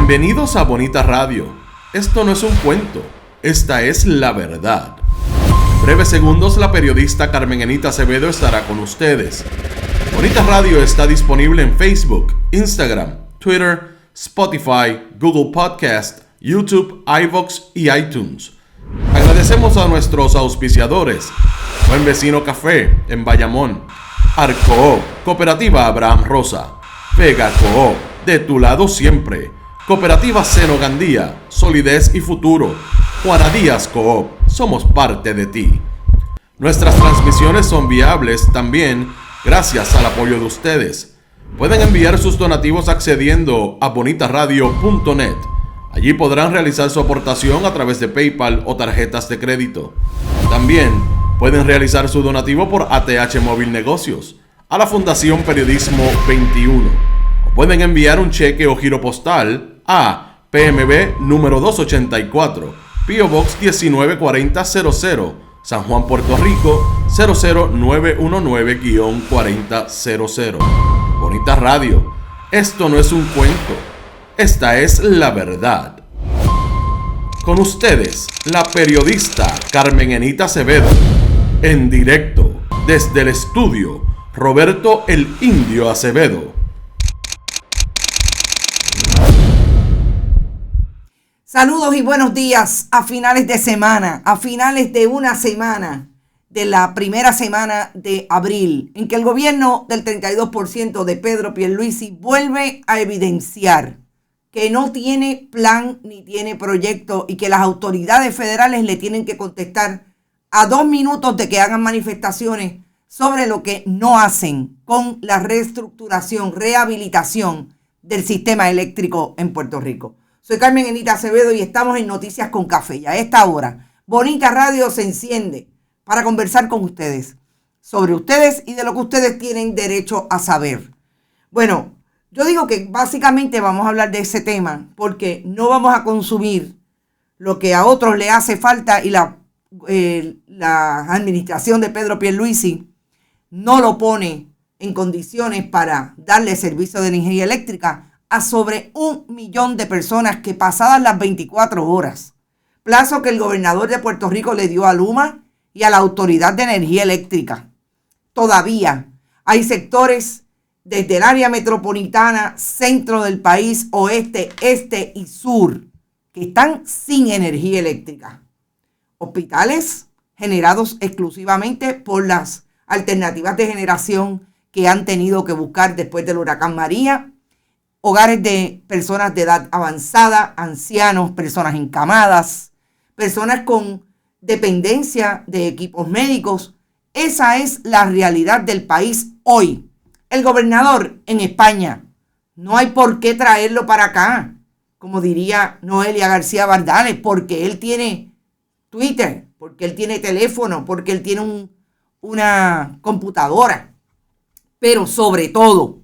Bienvenidos a Bonita Radio. Esto no es un cuento, esta es la verdad. En breves segundos, la periodista Carmen Enita Acevedo estará con ustedes. Bonita Radio está disponible en Facebook, Instagram, Twitter, Spotify, Google Podcast, YouTube, iVoox y iTunes. Agradecemos a nuestros auspiciadores: Buen Vecino Café en Bayamón, Arcoop, Cooperativa Abraham Rosa, Vega Coop, de tu lado siempre, Cooperativa Seno Gandía, Solidez y Futuro, Juana Díaz Coop, somos parte de ti. Nuestras transmisiones son viables también gracias al apoyo de ustedes. Pueden enviar sus donativos accediendo a bonitaradio.net. Allí podrán realizar su aportación a través de PayPal o tarjetas de crédito. También pueden realizar su donativo por ATH Móvil Negocios a la Fundación Periodismo 21. O pueden enviar un cheque o giro postal a PMB número 284, P.O. Box 194000, San Juan, Puerto Rico 00919-4000. Bonita Radio, esto no es un cuento, esta es la verdad. Con ustedes, la periodista Carmen Enita Acevedo, en directo desde el estudio Roberto el Indio Acevedo. Saludos y buenos días a finales de semana, a finales de una semana, de la primera semana de abril, en que el gobierno del 32% de Pedro Pierluisi vuelve a evidenciar que no tiene plan ni tiene proyecto y que las autoridades federales le tienen que contestar a 2 minutos de que hagan manifestaciones sobre lo que no hacen con la reestructuración, rehabilitación del sistema eléctrico en Puerto Rico. Soy Carmen Enita Acevedo y estamos en Noticias con Café. Y a esta hora, Bonita Radio se enciende para conversar con ustedes sobre ustedes y de lo que ustedes tienen derecho a saber. Bueno, yo digo que básicamente vamos a hablar de ese tema porque no vamos a consumir lo que a otros le hace falta y la administración de Pedro Pierluisi no lo pone en condiciones para darle servicio de energía eléctrica a sobre 1 millón de personas que pasadas las 24 horas, plazo que el gobernador de Puerto Rico le dio a Luma y a la Autoridad de Energía Eléctrica. Todavía hay sectores desde el área metropolitana, centro del país, oeste, este y sur, que están sin energía eléctrica. Hospitales generados exclusivamente por las alternativas de generación que han tenido que buscar después del huracán María. Hogares de personas de edad avanzada, ancianos, personas encamadas, personas con dependencia de equipos médicos. Esa es la realidad del país hoy. El gobernador en España, no hay por qué traerlo para acá, como diría Noelia García Bardales, porque él tiene Twitter, porque él tiene teléfono, porque él tiene una computadora, pero sobre todo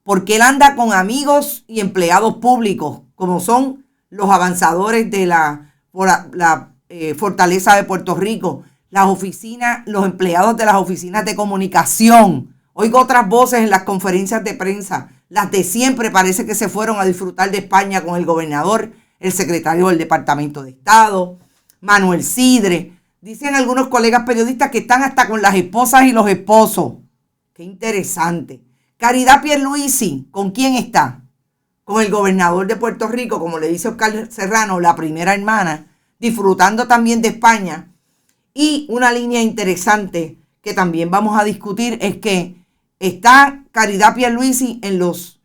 porque él anda con amigos y empleados públicos, como son los avanzadores de la Fortaleza de Puerto Rico, las oficinas, los empleados de las oficinas de comunicación. Oigo otras voces en las conferencias de prensa, las de siempre parece que se fueron a disfrutar de España con el gobernador, el secretario del Departamento de Estado, Manuel Sidre. Dicen algunos colegas periodistas que están hasta con las esposas y los esposos. Qué interesante. Caridad Pierluisi, ¿con quién está? Con el gobernador de Puerto Rico, como le dice Oscar Serrano, la primera hermana, disfrutando también de España. Y una línea interesante que también vamos a discutir es que está Caridad Pierluisi en las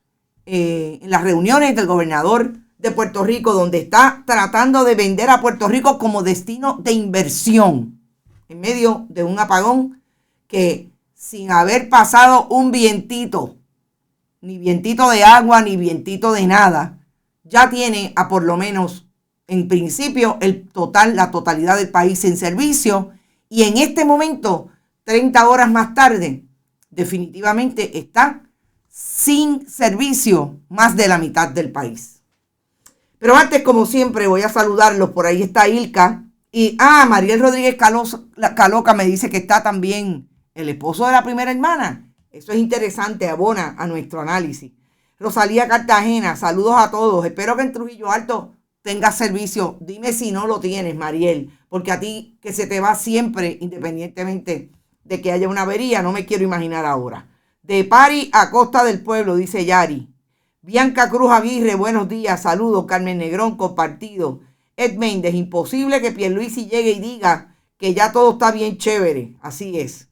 reuniones del gobernador de Puerto Rico, donde está tratando de vender a Puerto Rico como destino de inversión en medio de un apagón que, sin haber pasado un vientito, ni vientito de agua, ni vientito de nada, ya tiene a por lo menos, en principio, la totalidad del país en servicio. Y en este momento, 30 horas más tarde, definitivamente está sin servicio más de la mitad del país. Pero antes, como siempre, voy a saludarlos. Por ahí está Ilka. Y Mariel Rodríguez Caloca me dice que está también el esposo de la primera hermana. Eso es interesante, abona a nuestro análisis. Rosalía Cartagena, saludos a todos. Espero que en Trujillo Alto tengas servicio. Dime si no lo tienes, Mariel, porque a ti que se te va siempre, independientemente de que haya una avería, no me quiero imaginar ahora. De Pari a Costa del Pueblo, dice Yari. Bianca Cruz Aguirre, buenos días, saludos. Carmen Negrón, compartido. Ed Méndez, imposible que Pierluisi llegue y diga que ya todo está bien chévere. Así es.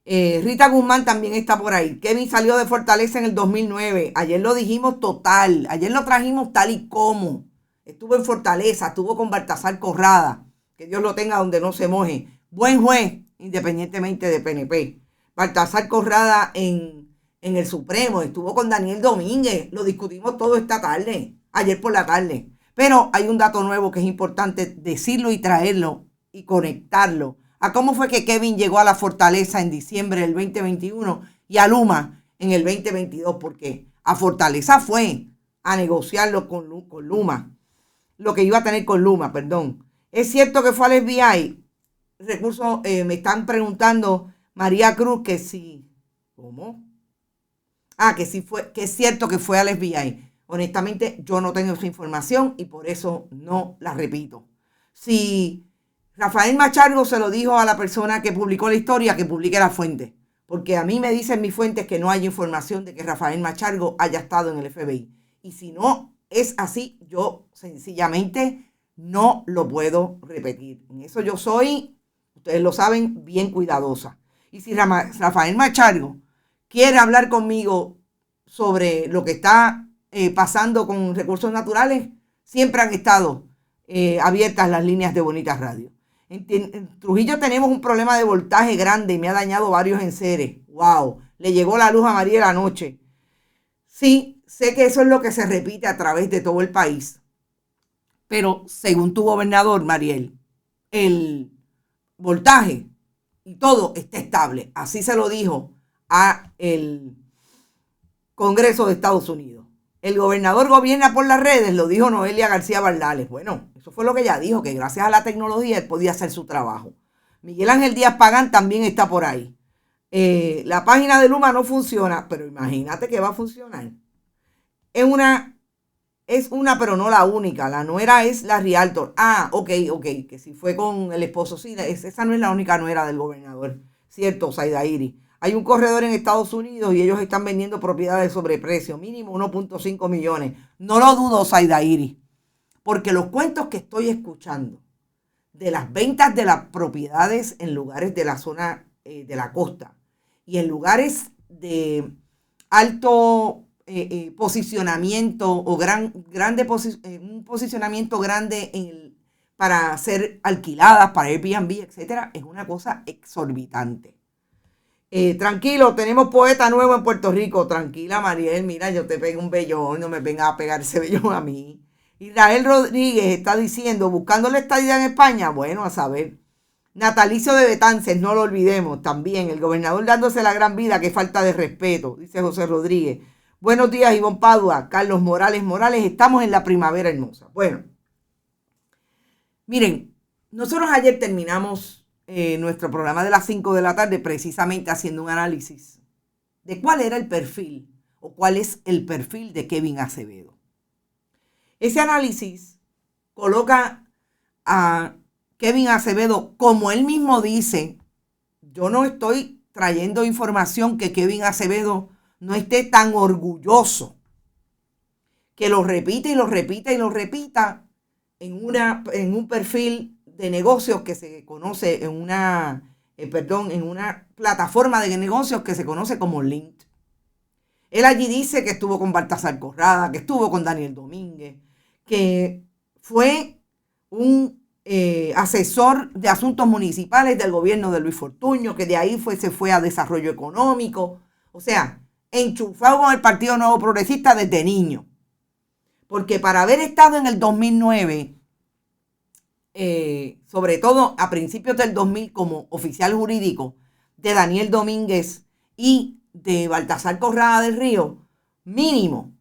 Rita Guzmán también está por ahí. Kevin salió de Fortaleza en el 2009. Ayer lo dijimos total. Ayer lo trajimos tal y como. Estuvo en Fortaleza, estuvo con Baltasar Corrada. Que Dios lo tenga donde no se moje. Buen juez, independientemente de PNP. Baltasar Corrada en el Supremo. Estuvo con Daniel Domínguez. Lo discutimos todo esta tarde. Ayer por la tarde. Pero hay un dato nuevo que es importante decirlo y traerlo y conectarlo a cómo fue que Kevin llegó a la Fortaleza en diciembre del 2021 y a Luma en el 2022, porque a Fortaleza fue a negociarlo con Luma, lo que iba a tener con Luma, perdón. Es cierto que fue al FBI. Recursos, me están preguntando María Cruz que sí. ¿Cómo? Que sí fue, que es cierto que fue al FBI. Honestamente, yo no tengo esa información y por eso no la repito. Si Rafael Machargo se lo dijo a la persona que publicó la historia, que publique la fuente. Porque a mí me dicen mis fuentes que no hay información de que Rafael Machargo haya estado en el FBI. Y si no es así, yo sencillamente no lo puedo repetir. En eso yo soy, ustedes lo saben, bien cuidadosa. Y si Rafael Machargo quiere hablar conmigo sobre lo que está pasando con recursos naturales, siempre han estado abiertas las líneas de Bonitas Radio. En Trujillo tenemos un problema de voltaje grande y me ha dañado varios enseres. ¡Wow! Le llegó la luz a Mariel anoche. Sí, sé que eso es lo que se repite a través de todo el país. Pero según tu gobernador, Mariel, el voltaje y todo está estable. Así se lo dijo a el Congreso de Estados Unidos. El gobernador gobierna por las redes, lo dijo Noelia García Bardales. Bueno, eso fue lo que ella dijo, que gracias a la tecnología él podía hacer su trabajo. Miguel Ángel Díaz Pagán también está por ahí. La página de Luma no funciona, pero imagínate que va a funcionar. Es una, pero no la única. La nuera es la Rialtor. Ok, que si fue con el esposo. Sí, esa no es la única nuera del gobernador. Cierto, Zaida Iris. Hay un corredor en Estados Unidos y ellos están vendiendo propiedades sobre precio, mínimo 1.5 millones. No lo dudo, Zaida Iris, porque los cuentos que estoy escuchando de las ventas de las propiedades en lugares de la zona de la costa y en lugares de alto posicionamiento o un posicionamiento grande para ser alquiladas, para Airbnb, etcétera, es una cosa exorbitante. Tranquilo, tenemos poeta nuevo en Puerto Rico. Tranquila, Mariel, mira, yo te pego un vellón, no me vengas a pegar ese vellón a mí. Israel Rodríguez está diciendo, buscando la estadía en España. Bueno, a saber. Natalicio de Betances, no lo olvidemos. También el gobernador dándose la gran vida, qué falta de respeto, dice José Rodríguez. Buenos días, Ivonne Padua, Carlos Morales, estamos en la primavera hermosa. Bueno, miren, nosotros ayer terminamos nuestro programa de las 5 de la tarde precisamente haciendo un análisis de cuál era el perfil o cuál es el perfil de Kevin Acevedo. Ese análisis coloca a Kevin Acevedo, como él mismo dice, yo no estoy trayendo información que Kevin Acevedo no esté tan orgulloso, que lo repita y lo repita y lo repita en un perfil de negocios que se conoce en una plataforma de negocios que se conoce como LinkedIn. Él allí dice que estuvo con Baltasar Corrada, que estuvo con Daniel Domínguez, que fue un asesor de asuntos municipales del gobierno de Luis Fortuño, que de ahí se fue a desarrollo económico. O sea, enchufado con el Partido Nuevo Progresista desde niño. Porque para haber estado en el 2009, sobre todo a principios del 2000 como oficial jurídico de Daniel Domínguez y de Baltasar Corrada del Río, mínimo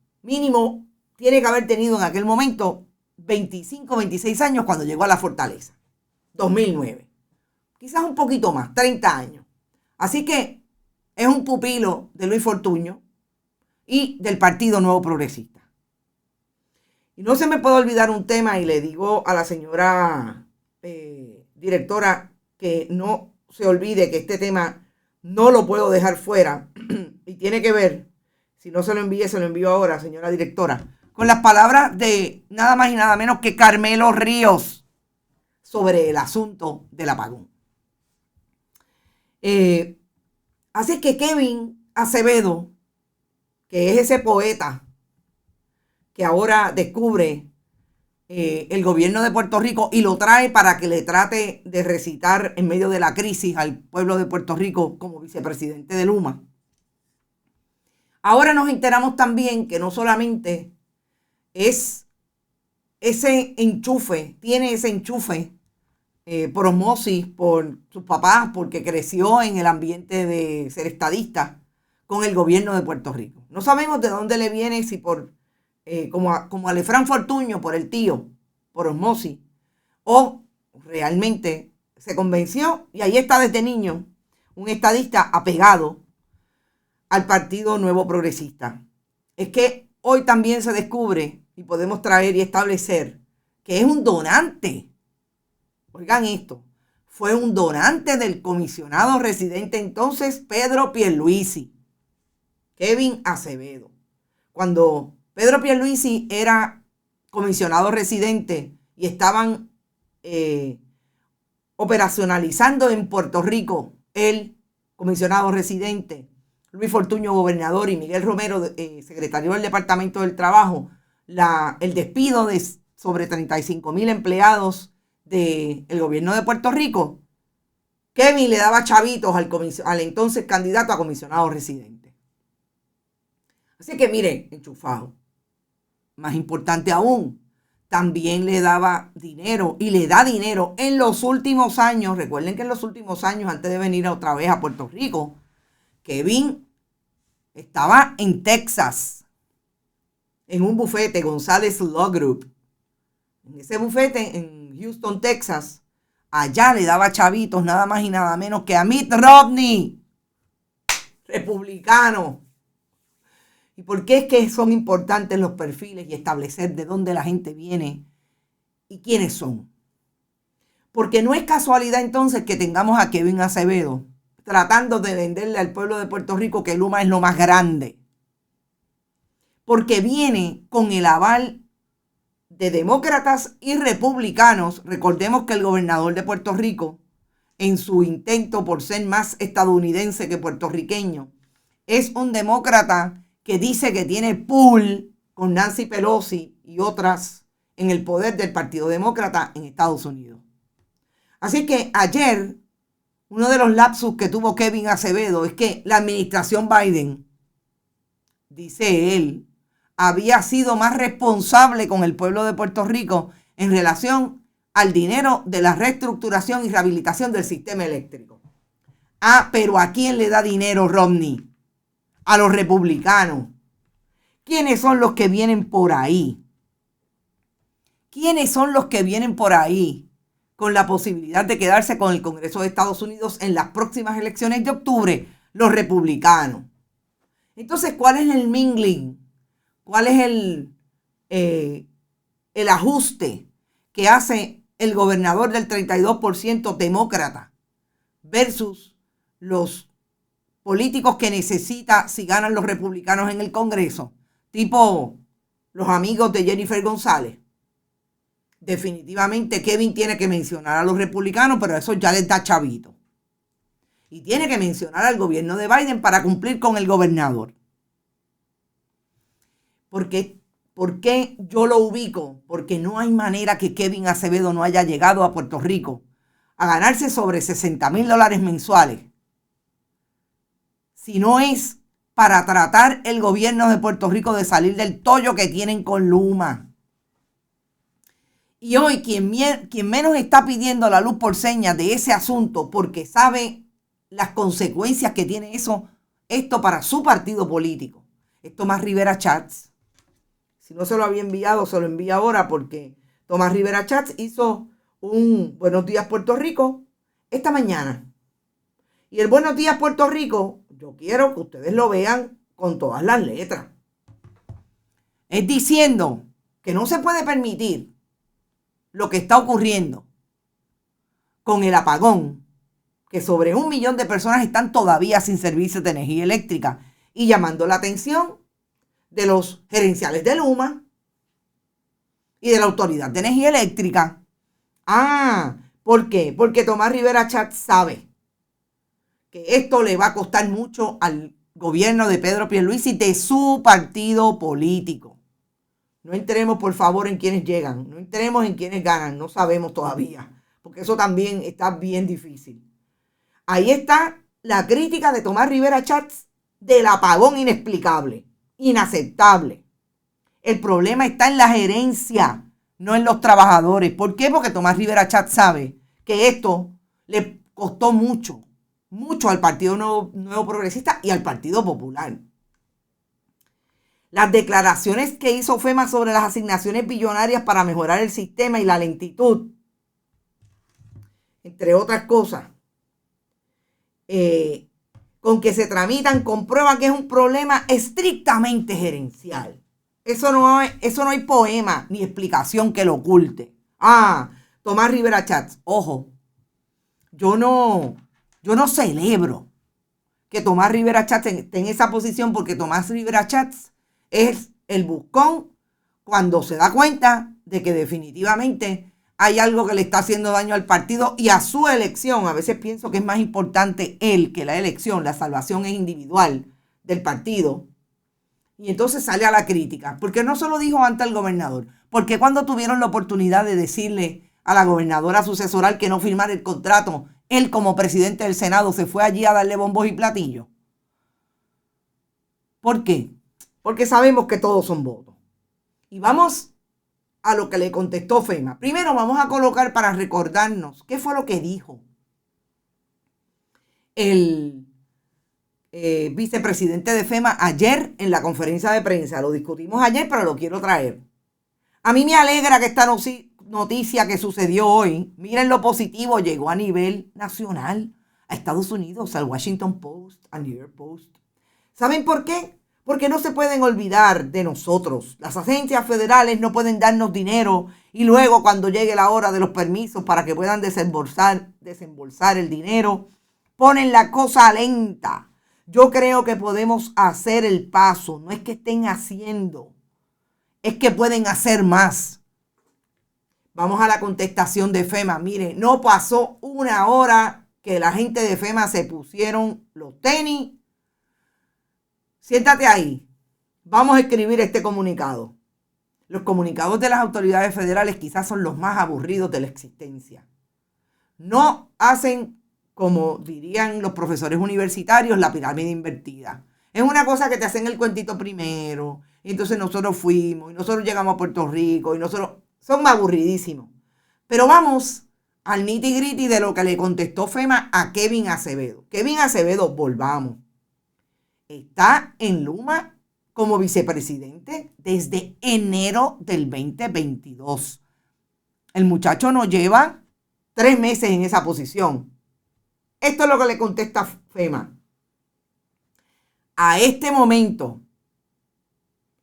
tiene que haber tenido en aquel momento 25, 26 años cuando llegó a la Fortaleza. 2009. Quizás un poquito más, 30 años. Así que es un pupilo de Luis Fortuño, y del Partido Nuevo Progresista. Y no se me puede olvidar un tema, y le digo a la señora directora que no se olvide que este tema no lo puedo dejar fuera y tiene que ver, si no se lo envío ahora, señora directora, con las palabras de nada más y nada menos que Carmelo Ríos sobre el asunto del apagón. Así que Kevin Acevedo, que es ese poeta que ahora descubre el gobierno de Puerto Rico y lo trae para que le trate de recitar en medio de la crisis al pueblo de Puerto Rico como vicepresidente de Luma. Ahora nos enteramos también que no solamente es ese enchufe, tiene ese enchufe por osmosis, por sus papás, porque creció en el ambiente de ser estadista con el gobierno de Puerto Rico. No sabemos de dónde le viene, si por como a Lefranc Fortuño, por el tío, por osmosis, o realmente se convenció y ahí está desde niño, un estadista apegado al Partido Nuevo Progresista. Es que hoy también se descubre y podemos traer y establecer que es un donante. Oigan esto, fue un donante del comisionado residente entonces Pedro Pierluisi, Kevin Acevedo. Cuando Pedro Pierluisi era comisionado residente y estaban operacionalizando en Puerto Rico el comisionado residente, Luis Fortuño, gobernador, y Miguel Romero, secretario del Departamento del Trabajo, el despido de sobre 35,000 empleados del gobierno de Puerto Rico, Kevin le daba chavitos al entonces candidato a comisionado residente. Así que miren, enchufado. Más importante aún, también le daba dinero y le da dinero en los últimos años. Recuerden que en los últimos años, antes de venir otra vez a Puerto Rico, Kevin estaba en Texas, en un bufete, González Law Group. En ese bufete en Houston, Texas, allá le daba chavitos nada más y nada menos que a Mitt Romney, republicano. ¿Y por qué es que son importantes los perfiles y establecer de dónde la gente viene y quiénes son? Porque no es casualidad entonces que tengamos a Kevin Acevedo tratando de venderle al pueblo de Puerto Rico que Luma es lo más grande. Porque viene con el aval de demócratas y republicanos. Recordemos que el gobernador de Puerto Rico, en su intento por ser más estadounidense que puertorriqueño, es un demócrata que dice que tiene pool con Nancy Pelosi y otras en el poder del Partido Demócrata en Estados Unidos. Así que ayer, uno de los lapsus que tuvo Kevin Acevedo es que la administración Biden, dice él, había sido más responsable con el pueblo de Puerto Rico en relación al dinero de la reestructuración y rehabilitación del sistema eléctrico. Ah, pero ¿a quién le da dinero Romney? A los republicanos. ¿Quiénes son los que vienen por ahí? ¿Quiénes son los que vienen por ahí con la posibilidad de quedarse con el Congreso de Estados Unidos en las próximas elecciones de octubre? Los republicanos. Entonces, ¿cuál es el mingling? ¿Cuál es el ajuste que hace el gobernador del 32% demócrata versus los políticos que necesita si ganan los republicanos en el Congreso? Tipo los amigos de Jennifer González. Definitivamente Kevin tiene que mencionar a los republicanos, pero eso ya les da chavito. Y tiene que mencionar al gobierno de Biden para cumplir con el gobernador. ¿Por qué yo lo ubico? Porque no hay manera que Kevin Acevedo no haya llegado a Puerto Rico a ganarse sobre $60,000 mensuales. Si no es para tratar el gobierno de Puerto Rico de salir del tollo que tienen con Luma. Y hoy quien menos está pidiendo la luz por señas de ese asunto, porque sabe las consecuencias que tiene esto para su partido político, es Tomás Rivera Chats. Si no se lo había enviado, se lo envía ahora, porque Tomás Rivera Chats hizo un Buenos Días Puerto Rico esta mañana. Y el Buenos Días Puerto Rico, yo quiero que ustedes lo vean con todas las letras. es diciendo que no se puede permitir lo que está ocurriendo con el apagón, que sobre 1 millón de personas están todavía sin servicio de energía eléctrica, y llamando la atención de los gerenciales de Luma y de la Autoridad de Energía Eléctrica. ¿Por qué? Porque Tomás Rivera Chatz sabe que esto le va a costar mucho al gobierno de Pedro Pierluisi de su partido político. No entremos, por favor, en quienes llegan, no entremos en quienes ganan, no sabemos todavía, porque eso también está bien difícil. Ahí está la crítica de Tomás Rivera Chatz del apagón inexplicable, inaceptable. El problema está en la gerencia, no en los trabajadores. ¿Por qué? Porque Tomás Rivera Chatz sabe que esto le costó mucho al Partido Nuevo Progresista y al Partido Popular. Las declaraciones que hizo FEMA sobre las asignaciones billonarias para mejorar el sistema y la lentitud, entre otras cosas, con que se tramitan, comprueba que es un problema estrictamente gerencial. Eso no hay poema ni explicación que lo oculte. Tomás Rivera Chatz, ojo, yo no celebro que Tomás Rivera Chatz esté en esa posición, porque Tomás Rivera Chatz es el buscón cuando se da cuenta de que definitivamente hay algo que le está haciendo daño al partido y a su elección. A veces pienso que es más importante él que la elección. La salvación es individual del partido. Y entonces sale a la crítica. Porque no se lo dijo antes al gobernador. Porque cuando tuvieron la oportunidad de decirle a la gobernadora sucesoral que no firmara el contrato, él como presidente del Senado se fue allí a darle bombos y platillos. ¿Por qué? Porque sabemos que todos son votos. Y vamos a lo que le contestó FEMA. Primero vamos a colocar para recordarnos qué fue lo que dijo el vicepresidente de FEMA ayer en la conferencia de prensa. Lo discutimos ayer, pero lo quiero traer. A mí me alegra que esta noticia que sucedió hoy, miren lo positivo, llegó a nivel nacional, a Estados Unidos, al Washington Post, al New York Post. ¿Saben por qué? Porque no se pueden olvidar de nosotros. Las agencias federales no pueden darnos dinero y luego cuando llegue la hora de los permisos para que puedan desembolsar el dinero, ponen la cosa lenta. Yo creo que podemos hacer el paso. No es que estén haciendo, es que pueden hacer más. Vamos a la contestación de FEMA. Mire, no pasó una hora que la gente de FEMA se pusieron los tenis. Siéntate ahí. Vamos a escribir este comunicado. Los comunicados de las autoridades federales quizás son los más aburridos de la existencia. No hacen, como dirían los profesores universitarios, la pirámide invertida. Es una cosa que te hacen el cuentito primero, y entonces nosotros fuimos, y nosotros llegamos a Puerto Rico, y nosotros... Son aburridísimos. Pero vamos al nitty-gritty de lo que le contestó FEMA a Kevin Acevedo. Kevin Acevedo, volvamos, está en Luma como vicepresidente desde enero del 2022. El muchacho no lleva 3 meses en esa posición. Esto es lo que le contesta FEMA. A este momento,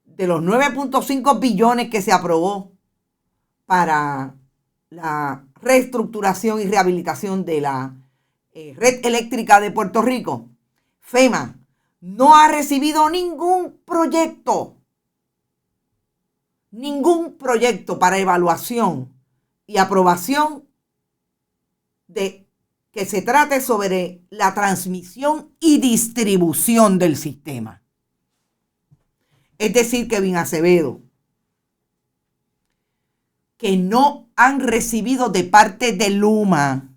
de los 9.5 billones que se aprobó para la reestructuración y rehabilitación de la red eléctrica de Puerto Rico, FEMA no ha recibido ningún proyecto para evaluación y aprobación de que se trate sobre la transmisión y distribución del sistema. Es decir, Kevin Acevedo, que no han recibido de parte de Luma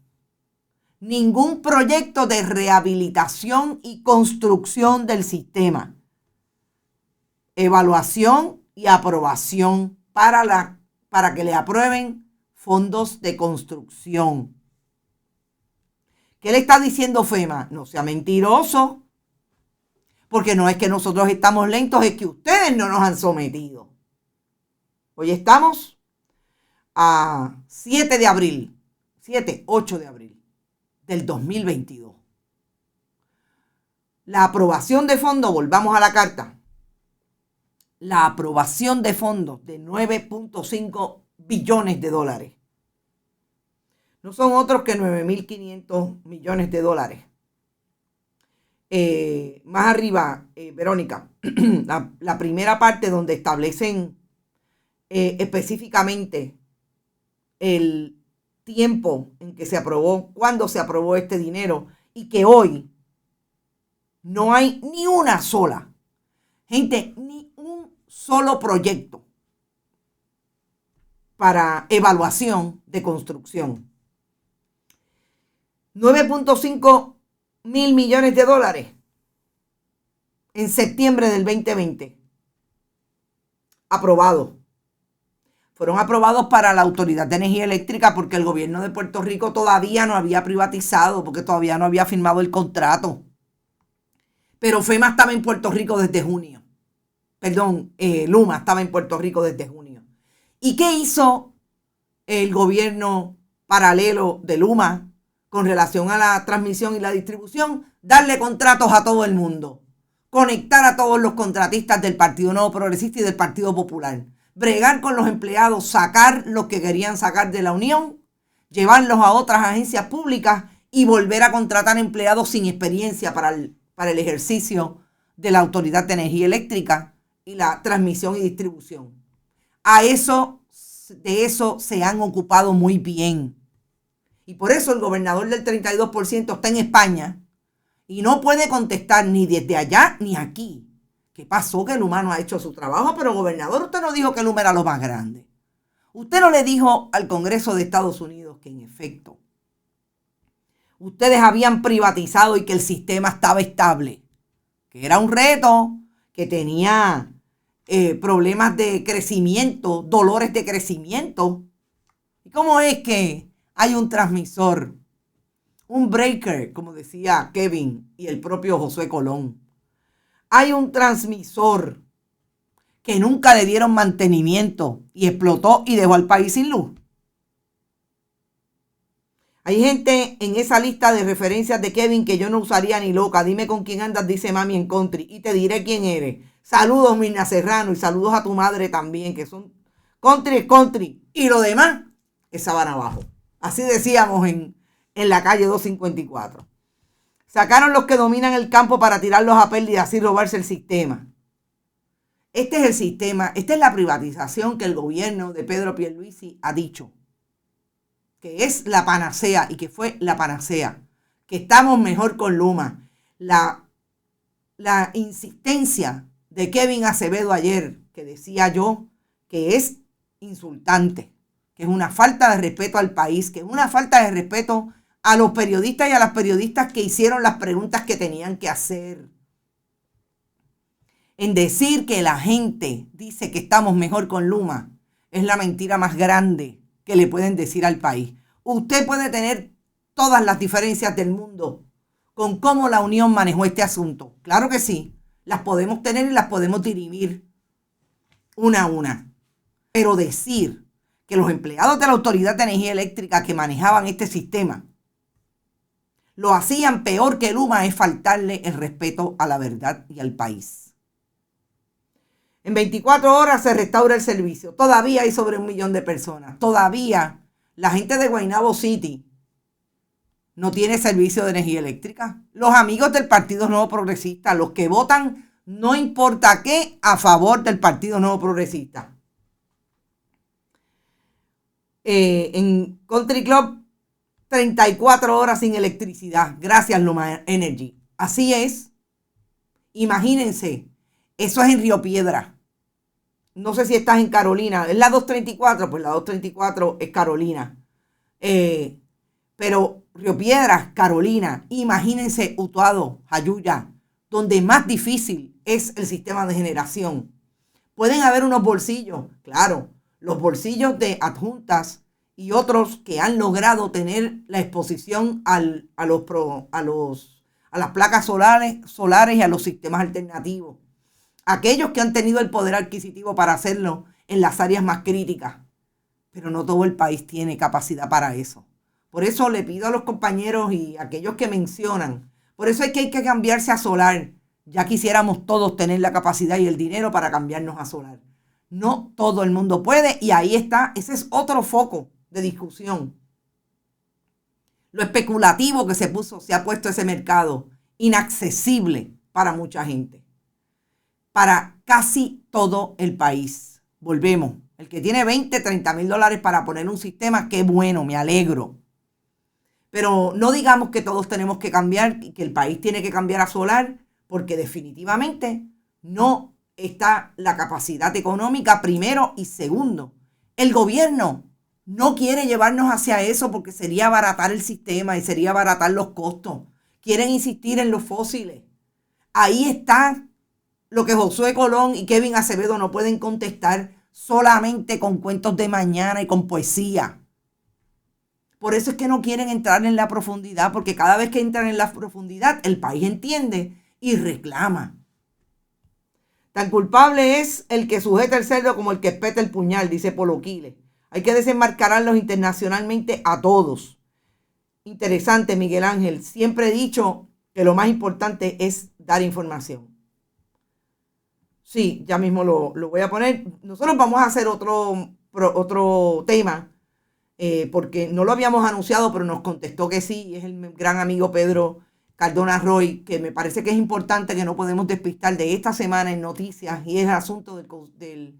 ningún proyecto de rehabilitación y construcción del sistema, evaluación y aprobación para que le aprueben fondos de construcción. ¿Qué le está diciendo FEMA? No sea mentiroso, porque no es que nosotros estamos lentos, es que ustedes no nos han sometido. Hoy estamos a 8 de abril del 2022. La aprobación de fondo, volvamos a la carta, la aprobación de fondos de 9.5 billones de dólares. No son otros que 9.500 millones de dólares. Más arriba, Verónica, la primera parte donde establecen específicamente el tiempo en que se aprobó, cuándo se aprobó este dinero, y que hoy no hay ni una sola, gente, ni un solo proyecto para evaluación de construcción. 9.5 mil millones de dólares en septiembre del 2020. Aprobados. Fueron aprobados para la Autoridad de Energía Eléctrica porque el gobierno de Puerto Rico todavía no había privatizado, porque todavía no había firmado el contrato. Pero FEMA estaba en Puerto Rico desde junio. Luma estaba en Puerto Rico desde junio. ¿Y qué hizo el gobierno paralelo de Luma con relación a la transmisión y la distribución? Darle contratos a todo el mundo. Conectar a todos los contratistas del Partido Nuevo Progresista y del Partido Popular. Bregar con los empleados, sacar lo que querían sacar de la Unión, llevarlos a otras agencias públicas y volver a contratar empleados sin experiencia para el ejercicio de la Autoridad de Energía Eléctrica y la transmisión y distribución. De eso se han ocupado muy bien. Y por eso el gobernador del 32% está en España y no puede contestar ni desde allá ni aquí. ¿Qué pasó? Que Luma no ha hecho su trabajo, pero gobernador, usted no dijo que Luma era lo más grande. Usted no le dijo al Congreso de Estados Unidos que en efecto ustedes habían privatizado y que el sistema estaba estable, que era un reto, que tenía problemas de crecimiento, dolores de crecimiento. ¿Y cómo es que hay un transmisor, un breaker, como decía Kevin y el propio Josué Colón? Hay un transmisor que nunca le dieron mantenimiento y explotó y dejó al país sin luz. Hay gente en esa lista de referencias de Kevin que yo no usaría ni loca. Dime con quién andas, dice mami en country, y te diré quién eres. Saludos, Mirna Serrano, y saludos a tu madre también, que son country es country. Y lo demás es sabana abajo. Así decíamos en la calle 254. Sacaron los que dominan el campo para tirarlos a pérdida, así robarse el sistema. Este es el sistema, esta es la privatización que el gobierno de Pedro Pierluisi ha dicho que es la panacea y que fue la panacea, que estamos mejor con Luma. La insistencia de Kevin Acevedo ayer, que decía yo que es insultante, que es una falta de respeto al país, que es una falta de respeto a los periodistas y a las periodistas que hicieron las preguntas que tenían que hacer. En decir que la gente dice que estamos mejor con Luma es la mentira más grande que le pueden decir al país. Usted puede tener todas las diferencias del mundo con cómo la Unión manejó este asunto. Claro que sí, las podemos tener y las podemos dirimir una a una. Pero decir que los empleados de la Autoridad de Energía Eléctrica que manejaban este sistema lo hacían peor que Luma es faltarle el respeto a la verdad y al país. En 24 horas se restaura el servicio. Todavía hay sobre 1 millón de personas. Todavía la gente de Guaynabo City no tiene servicio de energía eléctrica. Los amigos del Partido Nuevo Progresista, los que votan no importa qué a favor del Partido Nuevo Progresista. En Country Club, 34 horas sin electricidad. Gracias, Luma Energy. Así es. Imagínense, eso es en Río Piedra. No sé si estás en Carolina. Es la 234, pues la 234 es Carolina. Pero Río Piedras, Carolina, imagínense Utuado, Jayuya, donde más difícil es el sistema de generación. Pueden haber unos bolsillos, claro, los bolsillos de adjuntas y otros que han logrado tener la exposición a las placas solares y a los sistemas alternativos. Aquellos que han tenido el poder adquisitivo para hacerlo en las áreas más críticas. Pero no todo el país tiene capacidad para eso. Por eso le pido a los compañeros y a aquellos que mencionan, por eso hay que cambiarse a solar. Ya quisiéramos todos tener la capacidad y el dinero para cambiarnos a solar. No todo el mundo puede y ahí está, ese es otro foco de discusión. Lo especulativo que se ha puesto ese mercado, inaccesible para mucha gente, para casi todo el país. Volvemos, el que tiene 20, 30 mil dólares para poner un sistema, qué bueno, me alegro. Pero no digamos que todos tenemos que cambiar y que el país tiene que cambiar a solar, porque definitivamente no está la capacidad económica, primero, y segundo, el gobierno no quiere llevarnos hacia eso porque sería abaratar el sistema y sería abaratar los costos. Quieren insistir en los fósiles. Ahí está lo que Josué Colón y Kevin Acevedo no pueden contestar solamente con cuentos de mañana y con poesía. Por eso es que no quieren entrar en la profundidad, porque cada vez que entran en la profundidad, el país entiende y reclama. Tan culpable es el que sujeta el cerdo como el que espeta el puñal, dice Polo Quiles. Hay que desenmascararlos internacionalmente a todos. Interesante, Miguel Ángel. Siempre he dicho que lo más importante es dar información. Sí, ya mismo lo voy a poner. Nosotros vamos a hacer otro tema, porque no lo habíamos anunciado, pero nos contestó que sí. Es el gran amigo Pedro Cardona Roy, que me parece que es importante, que no podemos despistar de esta semana en noticias, y es el asunto del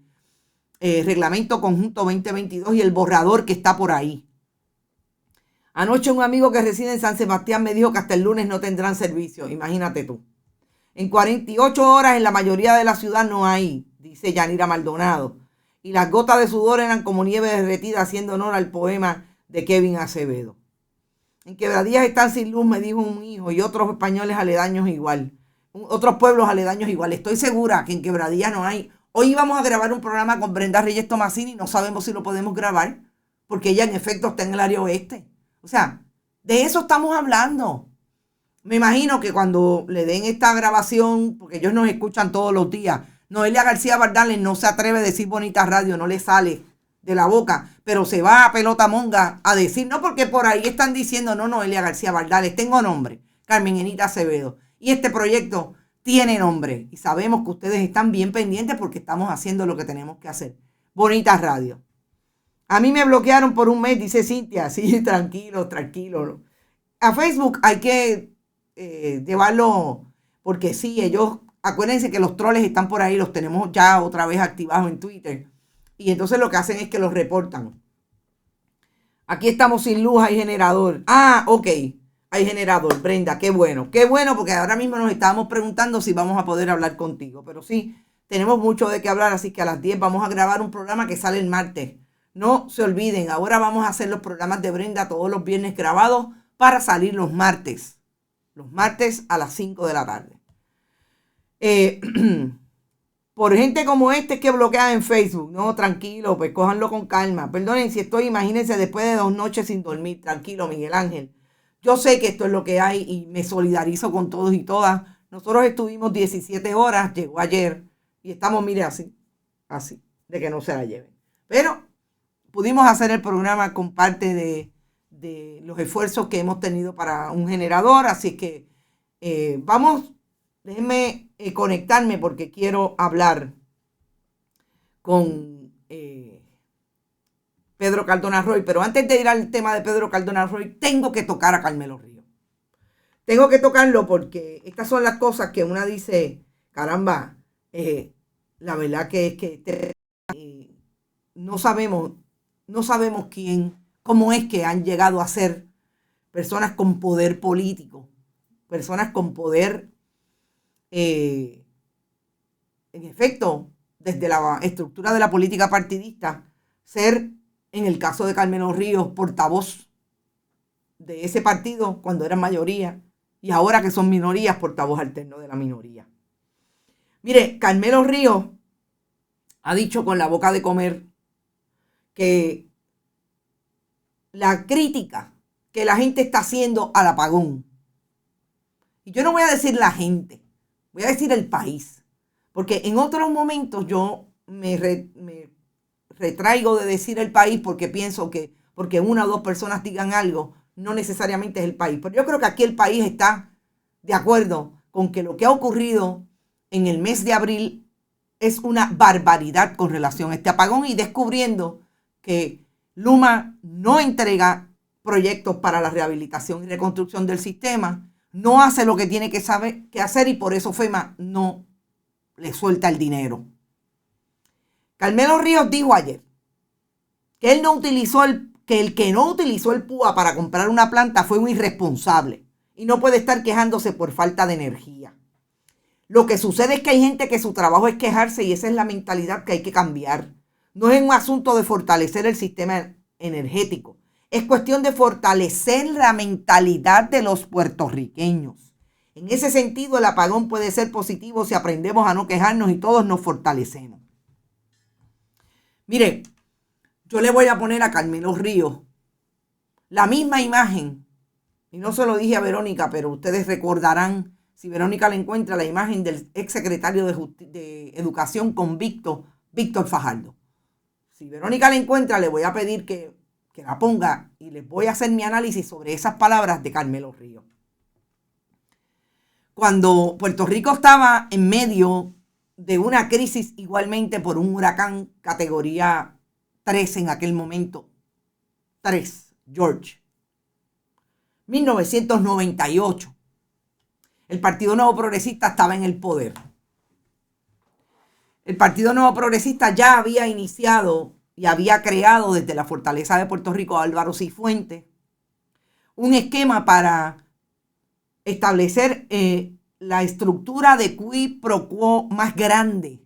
Reglamento Conjunto 2022 y el borrador que está por ahí. Anoche un amigo que reside en San Sebastián me dijo que hasta el lunes no tendrán servicio. Imagínate tú. En 48 horas en la mayoría de la ciudad no hay, dice Yanira Maldonado. Y las gotas de sudor eran como nieve derretida, haciendo honor al poema de Kevin Acevedo. En Quebradías están sin luz, me dijo un hijo, y otros españoles aledaños igual. Otros pueblos aledaños igual. Estoy segura que en Quebradías no hay. Hoy íbamos a grabar un programa con Brenda Reyes Tomasini, no sabemos si lo podemos grabar, porque ella en efecto está en el área oeste. O sea, de eso estamos hablando. Me imagino que cuando le den esta grabación, porque ellos nos escuchan todos los días, Noelia García Bardales no se atreve a decir Bonita Radio, no le sale de la boca, pero se va a pelota monga a decir, no, porque por ahí están diciendo, no, Noelia García Bardales, tengo nombre, Carmen Enita Acevedo, y este proyecto tiene nombre, y sabemos que ustedes están bien pendientes porque estamos haciendo lo que tenemos que hacer. Bonita Radio. A mí me bloquearon por un mes, dice Cintia. Sí, tranquilo. A Facebook hay que llevarlo, porque sí, ellos, acuérdense que los troles están por ahí, los tenemos ya otra vez activados en Twitter. Y entonces lo que hacen es que los reportan. Aquí estamos sin luz, hay generador. Ah, ok, hay generador. Brenda, qué bueno, porque ahora mismo nos estábamos preguntando si vamos a poder hablar contigo. Pero sí, tenemos mucho de qué hablar, así que a las 10 vamos a grabar un programa que sale el martes. No se olviden, ahora vamos a hacer los programas de Brenda todos los viernes grabados para salir los martes a las 5 de la tarde. Por gente como este que bloquea en Facebook, no, tranquilo, pues cójanlo con calma. Perdonen si estoy, imagínense, después de 2 noches sin dormir, tranquilo, Miguel Ángel. Yo sé que esto es lo que hay y me solidarizo con todos y todas. Nosotros estuvimos 17 horas, llegó ayer y estamos, mire, así, de que no se la lleven. Pero pudimos hacer el programa con parte de los esfuerzos que hemos tenido para un generador, así que déjenme conectarme porque quiero hablar con Pedro Cardona Roy, pero antes de ir al tema de Pedro Cardona Roy, tengo que tocar a Carmelo Ríos. Tengo que tocarlo porque estas son las cosas que una dice, caramba, la verdad que es que no sabemos cómo es que han llegado a ser personas con poder político, personas con poder, en efecto, desde la estructura de la política partidista, ser, en el caso de Carmelo Ríos, portavoz de ese partido cuando eran mayoría, y ahora que son minorías, portavoz alterno de la minoría. Mire, Carmelo Ríos ha dicho con la boca de comer que la crítica que la gente está haciendo al apagón, y yo no voy a decir la gente, voy a decir el país, porque en otros momentos yo me retraigo de decir el país porque pienso que porque una o dos personas digan algo, no necesariamente es el país. Pero yo creo que aquí el país está de acuerdo con que lo que ha ocurrido en el mes de abril es una barbaridad con relación a este apagón y descubriendo que Luma no entrega proyectos para la rehabilitación y reconstrucción del sistema, no hace lo que tiene que hacer y por eso FEMA no le suelta el dinero. Carmelo Ríos dijo ayer que el que no utilizó el PUA para comprar una planta fue un irresponsable y no puede estar quejándose por falta de energía. Lo que sucede es que hay gente que su trabajo es quejarse y esa es la mentalidad que hay que cambiar. No es un asunto de fortalecer el sistema energético. Es cuestión de fortalecer la mentalidad de los puertorriqueños. En ese sentido, el apagón puede ser positivo si aprendemos a no quejarnos y todos nos fortalecemos. Mire, yo le voy a poner a Carmelo Ríos la misma imagen. Y no se lo dije a Verónica, pero ustedes recordarán, si Verónica la encuentra, la imagen del exsecretario de Educación convicto, Víctor Fajardo. Si Verónica la encuentra, le voy a pedir que la ponga y les voy a hacer mi análisis sobre esas palabras de Carmelo Ríos. Cuando Puerto Rico estaba en medio de una crisis igualmente por un huracán categoría 3 en aquel momento, 3, George, 1998, el Partido Nuevo Progresista estaba en el poder. El Partido Nuevo Progresista ya había iniciado y había creado desde la Fortaleza de Puerto Rico, Álvaro Cifuentes, un esquema para establecer la estructura de quid pro quo más grande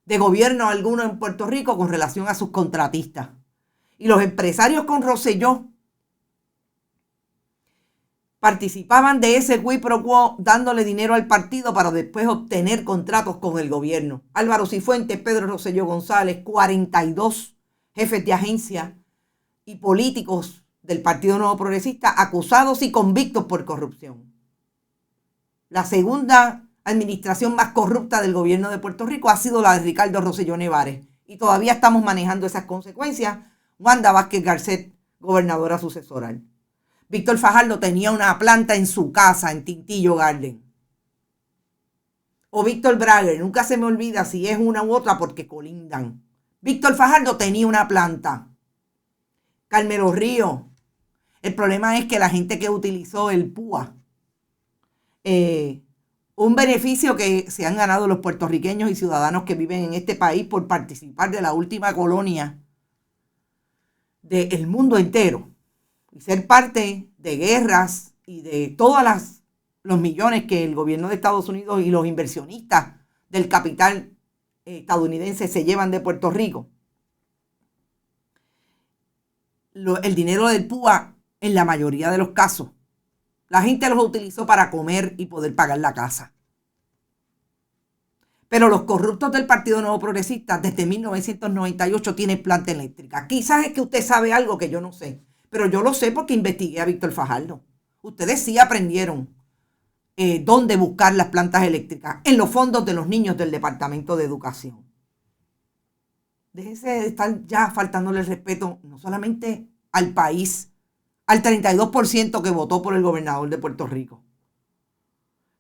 de gobierno alguno en Puerto Rico con relación a sus contratistas. Y los empresarios con Rosselló participaban de ese quid pro quo dándole dinero al partido para después obtener contratos con el gobierno. Álvaro Cifuentes, Pedro Rosselló González, 42 jefes de agencia y políticos del Partido Nuevo Progresista acusados y convictos por corrupción. La segunda administración más corrupta del gobierno de Puerto Rico ha sido la de Ricardo Rosselló Nevares. Y todavía estamos manejando esas consecuencias. Wanda Vázquez Garcet, gobernadora sucesoral. Víctor Fajardo tenía una planta en su casa en Tintillo Garden. O Víctor Brager, nunca se me olvida si es una u otra porque colindan. Víctor Fajardo tenía una planta. Carmelo Ríos. El problema es que la gente que utilizó el PUA, un beneficio que se han ganado los puertorriqueños y ciudadanos que viven en este país por participar de la última colonia del mundo entero y ser parte de guerras y de todos los millones que el gobierno de Estados Unidos y los inversionistas del capital estadounidense se llevan de Puerto Rico. El dinero del PUA, en la mayoría de los casos, la gente los utilizó para comer y poder pagar la casa. Pero los corruptos del Partido Nuevo Progresista desde 1998 tienen planta eléctrica. Quizás es que usted sabe algo que yo no sé, pero yo lo sé porque investigué a Víctor Fajardo. Ustedes sí aprendieron dónde buscar las plantas eléctricas, en los fondos de los niños del Departamento de Educación. Déjense de estar ya faltándole el respeto no solamente al país, al 32% que votó por el gobernador de Puerto Rico.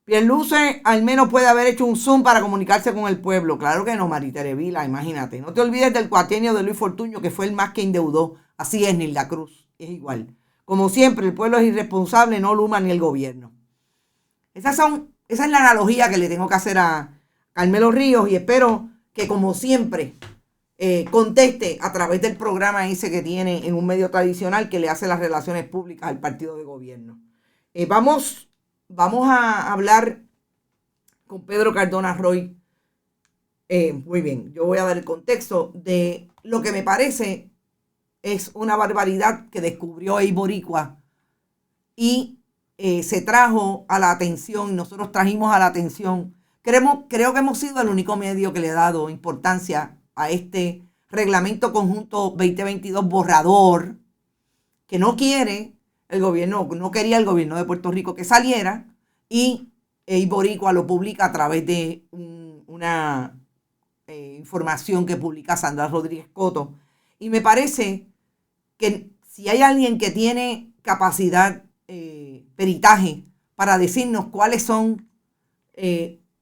Pierluisi al menos puede haber hecho un Zoom para comunicarse con el pueblo. Claro que no, Maritere Vila, imagínate. No te olvides del cuatrienio de Luis Fortuño, que fue el más que endeudó. Así es, Nilda Cruz. Es igual. Como siempre, el pueblo es irresponsable, no Luma ni el gobierno. Esa es la analogía que le tengo que hacer a Carmelo Ríos y espero que, como siempre, conteste a través del programa ese que tiene en un medio tradicional que le hace las relaciones públicas al partido de gobierno. Vamos a hablar con Pedro Cardona Roy. Muy bien, yo voy a dar el contexto de lo que me parece es una barbaridad que descubrió el Boricua y se trajo a la atención, nosotros trajimos a la atención. Creo que hemos sido el único medio que le ha dado importancia a este reglamento conjunto 2022 borrador que no quería el gobierno de Puerto Rico que saliera y Boricua lo publica a través de una información que publica Sandra Rodríguez Coto. Y me parece que si hay alguien que tiene capacidad, peritaje, para decirnos cuáles son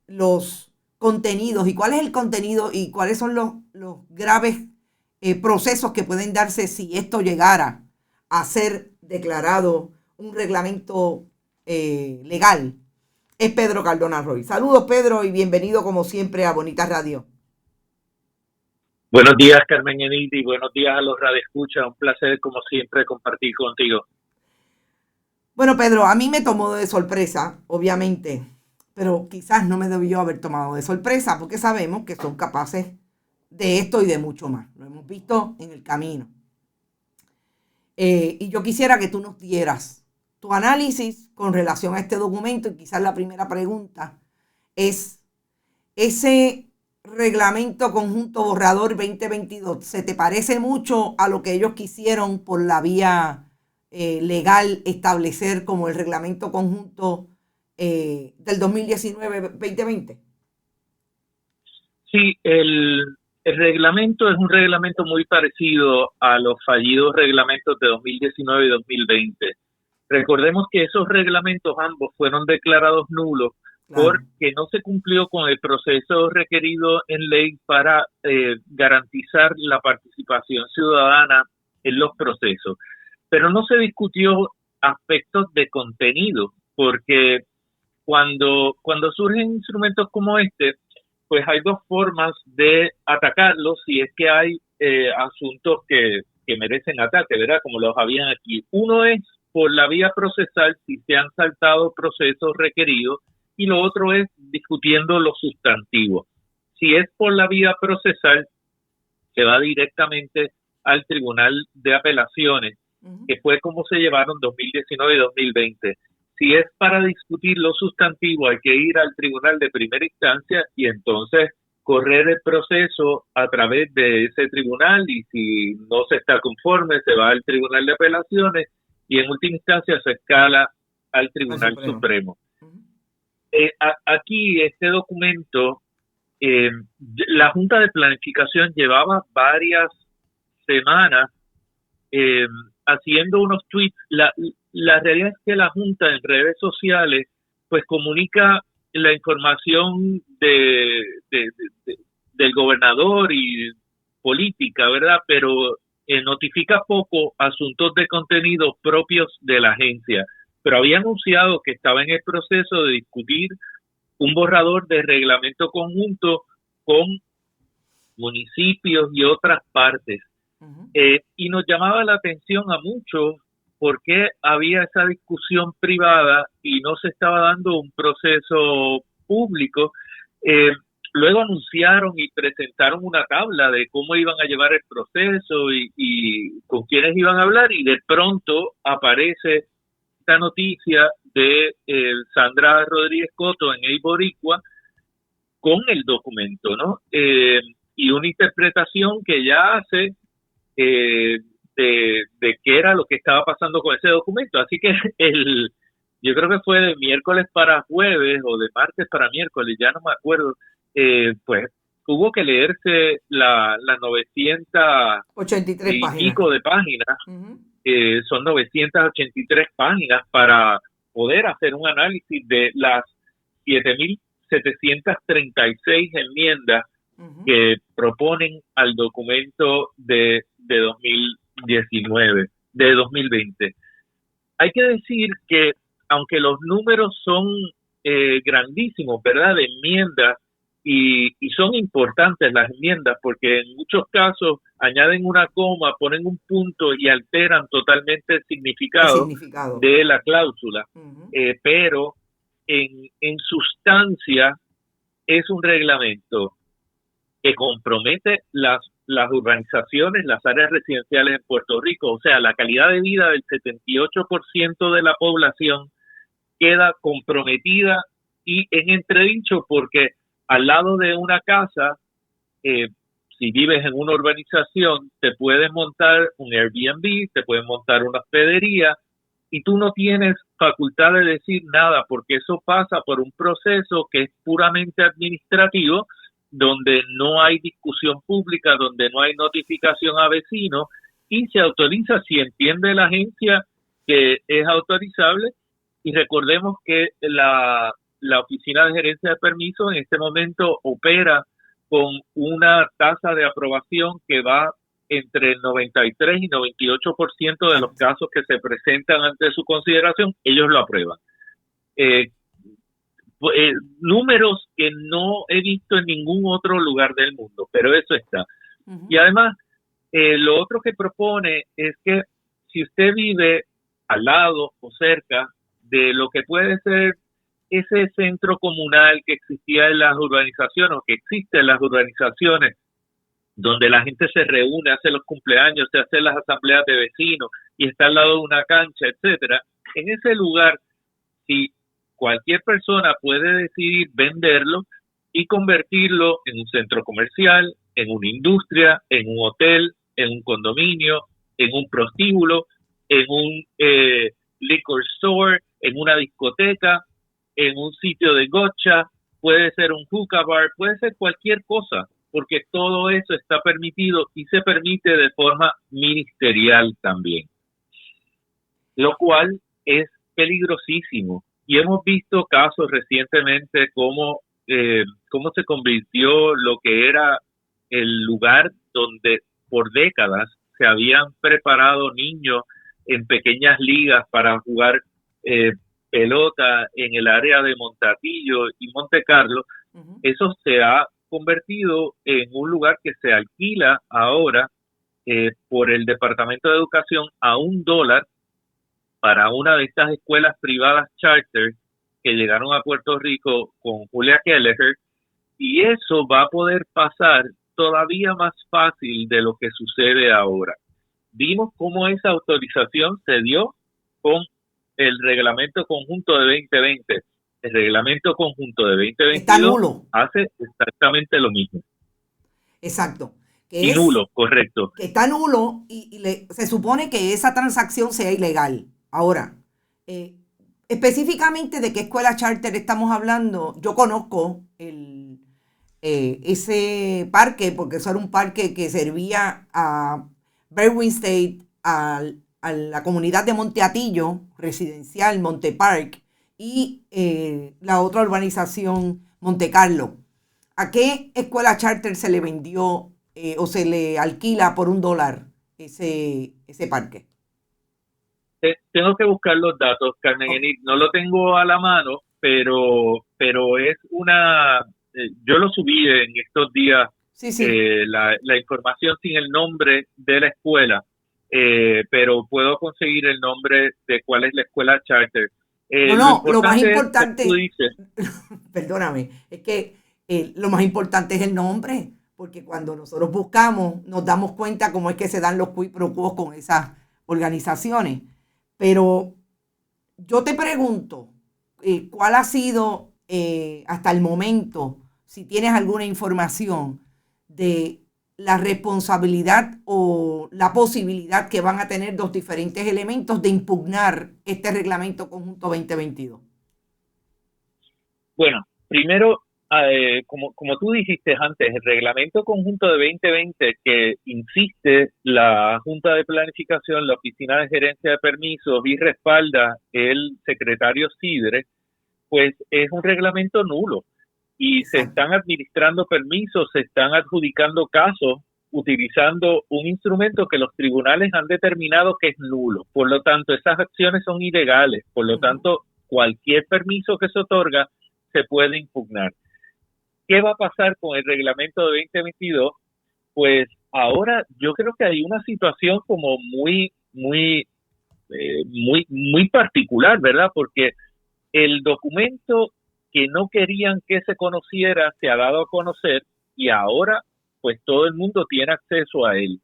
los contenidos y cuál es el contenido y cuáles son los graves procesos que pueden darse si esto llegara a ser declarado un reglamento legal, es Pedro Cardona Roy. Saludos, Pedro, y bienvenido como siempre a Bonita Radio. Buenos días, Carmen Eniti, y buenos días a los radioescuchas. Un placer, como siempre, compartir contigo. Bueno, Pedro, a mí me tomó de sorpresa, obviamente, pero quizás no me debió haber tomado de sorpresa porque sabemos que son capaces de esto y de mucho más. Lo hemos visto en el camino. Y yo quisiera que tú nos dieras tu análisis con relación a este documento, y quizás la primera pregunta es, ese reglamento conjunto borrador 2022, ¿se te parece mucho a lo que ellos quisieron por la vía legal establecer como el reglamento conjunto del 2019-2020? Sí, el reglamento es un reglamento muy parecido a los fallidos reglamentos de 2019 y 2020. Recordemos que esos reglamentos ambos fueron declarados nulos, claro, porque no se cumplió con el proceso requerido en ley para garantizar la participación ciudadana en los procesos. Pero no se discutió aspectos de contenido, porque cuando surgen instrumentos como este, pues hay dos formas de atacarlos si es que hay asuntos que merecen ataque, ¿verdad? Como los habían aquí. Uno es por la vía procesal, si se han saltado procesos requeridos, y lo otro es discutiendo lo sustantivo. Si es por la vía procesal, se va directamente al Tribunal de Apelaciones, que fue como se llevaron 2019 y 2020. Si es para discutir lo sustantivo, hay que ir al tribunal de primera instancia y entonces correr el proceso a través de ese tribunal, y si no se está conforme, se va al Tribunal de Apelaciones y en última instancia se escala al Tribunal Supremo. Aquí este documento, la Junta de Planificación llevaba varias semanas haciendo unos tweets. La realidad es que la Junta en redes sociales pues comunica la información del gobernador y política, ¿verdad? Pero notifica poco asuntos de contenido propios de la agencia. Pero había anunciado que estaba en el proceso de discutir un borrador de reglamento conjunto con municipios y otras partes. Y nos llamaba la atención a muchos por qué había esa discusión privada y no se estaba dando un proceso público. Luego anunciaron y presentaron una tabla de cómo iban a llevar el proceso y con quiénes iban a hablar, y de pronto aparece esta noticia de Sandra Rodríguez Coto en El Boricua con el documento, ¿no? Y una interpretación que ella hace de qué era lo que estaba pasando con ese documento. Así que yo creo que fue de miércoles para jueves o de martes para miércoles, ya no me acuerdo, pues hubo que leerse las 983 y pico de páginas. Son 983 páginas para poder hacer un análisis de las 7.736 enmiendas que proponen al documento de 2020. Hay que decir que aunque los números son grandísimos, ¿verdad?, de enmiendas, y son importantes las enmiendas porque en muchos casos añaden una coma, ponen un punto y alteran totalmente el significado de la cláusula, pero en sustancia es un reglamento que compromete las urbanizaciones, las áreas residenciales en Puerto Rico. O sea, la calidad de vida del 78% de la población queda comprometida y en entredicho, porque al lado de una casa, si vives en una urbanización, te puedes montar un Airbnb, te puedes montar una hospedería, y tú no tienes facultad de decir nada, porque eso pasa por un proceso que es puramente administrativo, donde no hay discusión pública, donde no hay notificación a vecinos, y se autoriza si entiende la agencia que es autorizable. Y recordemos que la la Oficina de Gerencia de Permisos en este momento opera con una tasa de aprobación que va entre el 93 y 98% de los casos que se presentan ante su consideración, ellos lo aprueban. Números que no he visto en ningún otro lugar del mundo, pero eso está. Uh-huh. Y además, lo otro que propone es que si usted vive al lado o cerca de lo que puede ser ese centro comunal que existía en las urbanizaciones o que existe en las urbanizaciones, donde la gente se reúne, hace los cumpleaños, se hacen las asambleas de vecinos y está al lado de una cancha, etcétera. En ese lugar, si cualquier persona puede decidir venderlo y convertirlo en un centro comercial, en una industria, en un hotel, en un condominio, en un prostíbulo, en un liquor store, en una discoteca, en un sitio de gocha, puede ser un hookah bar, puede ser cualquier cosa, porque todo eso está permitido y se permite de forma ministerial también, lo cual es peligrosísimo. Y hemos visto casos recientemente cómo se convirtió lo que era el lugar donde por décadas se habían preparado niños en pequeñas ligas para jugar pelota en el área de Montatillo y Monte Carlo. Uh-huh. Eso se ha convertido en un lugar que se alquila ahora por el Departamento de Educación a $1 para una de estas escuelas privadas charter que llegaron a Puerto Rico con Julia Kelleher, y eso va a poder pasar todavía más fácil de lo que sucede ahora. Vimos cómo esa autorización se dio con el Reglamento Conjunto de 2020. El Reglamento Conjunto de 2022 hace exactamente lo mismo. Exacto. Y nulo, correcto. Que está nulo y se supone que esa transacción sea ilegal. Ahora, específicamente de qué escuela charter estamos hablando, yo conozco ese parque, porque eso era un parque que servía a Berwyn State, a la comunidad de Monte Atillo, residencial Monte Park, y la otra urbanización Monte Carlo. ¿A qué escuela charter se le vendió o se le alquila por $1 ese parque? Tengo que buscar los datos, Carmen Enid. No lo tengo a la mano, pero es una... yo lo subí en estos días, sí. La información sin el nombre de la escuela, pero puedo conseguir el nombre de cuál es la escuela charter. Lo más importante, tú dices, perdóname, es que lo más importante es el nombre, porque cuando nosotros buscamos nos damos cuenta cómo es que se dan los quid pro quos con esas organizaciones. Pero yo te pregunto, ¿cuál ha sido hasta el momento, si tienes alguna información de la responsabilidad o la posibilidad que van a tener los diferentes elementos de impugnar este Reglamento Conjunto 2022? Bueno, primero, como tú dijiste antes, el Reglamento Conjunto de 2020 que insiste la Junta de Planificación, la Oficina de Gerencia de Permisos y respalda el secretario Sidre, pues es un reglamento nulo. Y se están administrando permisos, se están adjudicando casos utilizando un instrumento que los tribunales han determinado que es nulo. Por lo tanto, esas acciones son ilegales. Por lo tanto, cualquier permiso que se otorga se puede impugnar. ¿Qué va a pasar con el reglamento de 2022? Pues ahora yo creo que hay una situación como muy particular, ¿verdad? Porque el documento que no querían que se conociera se ha dado a conocer y ahora pues todo el mundo tiene acceso a él.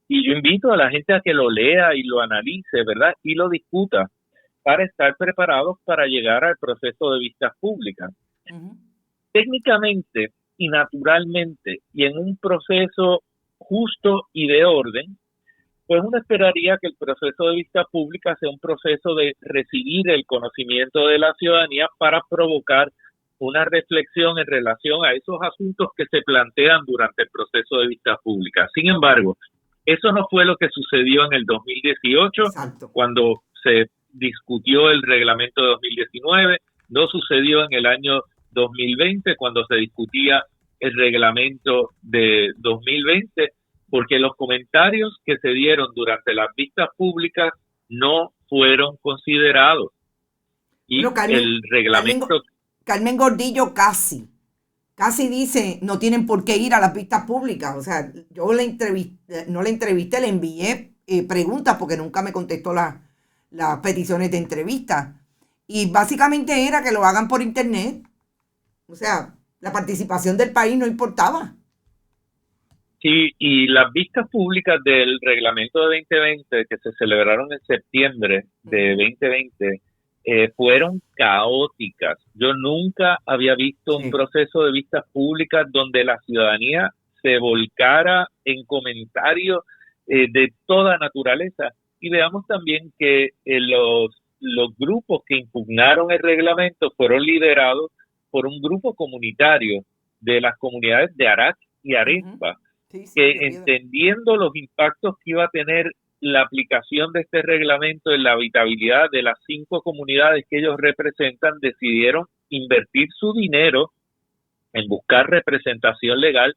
Y yo invito a la gente a que lo lea y lo analice, ¿verdad? Y lo discuta para estar preparados para llegar al proceso de vistas públicas. Uh-huh. Técnicamente y naturalmente y en un proceso justo y de orden, pues uno esperaría que el proceso de vista pública sea un proceso de recibir el conocimiento de la ciudadanía para provocar una reflexión en relación a esos asuntos que se plantean durante el proceso de vista pública. Sin embargo, eso no fue lo que sucedió en el 2018, Exacto. Cuando se discutió el reglamento de 2019, No sucedió en el año 2020 cuando se discutía el reglamento de 2020, porque los comentarios que se dieron durante las vistas públicas no fueron considerados. Y Bueno, el reglamento... Carmen Gordillo casi dice, no tienen por qué ir a las vistas públicas. O sea, yo no la entrevisté, le envié preguntas porque nunca me contestó las peticiones de entrevista. Y básicamente era que lo hagan por internet. O sea, la participación del país no importaba. Sí, y las vistas públicas del reglamento de 2020 que se celebraron en septiembre de 2020 fueron caóticas. Yo nunca había visto un proceso de vistas públicas donde la ciudadanía se volcara en comentarios de toda naturaleza. Y veamos también que los grupos que impugnaron el reglamento fueron liderados por un grupo comunitario de las comunidades de Arac y Arespa, que entendiendo los impactos que iba a tener la aplicación de este reglamento en la habitabilidad de las 5 comunidades que ellos representan, decidieron invertir su dinero en buscar representación legal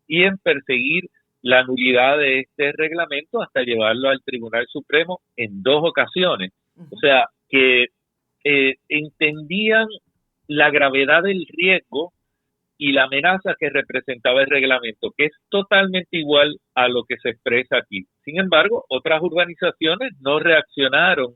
y en perseguir la nulidad de este reglamento hasta llevarlo al Tribunal Supremo en 2 ocasiones. O sea, que entendían la gravedad del riesgo y la amenaza que representaba el reglamento, que es totalmente igual a lo que se expresa aquí. Sin embargo, otras urbanizaciones no reaccionaron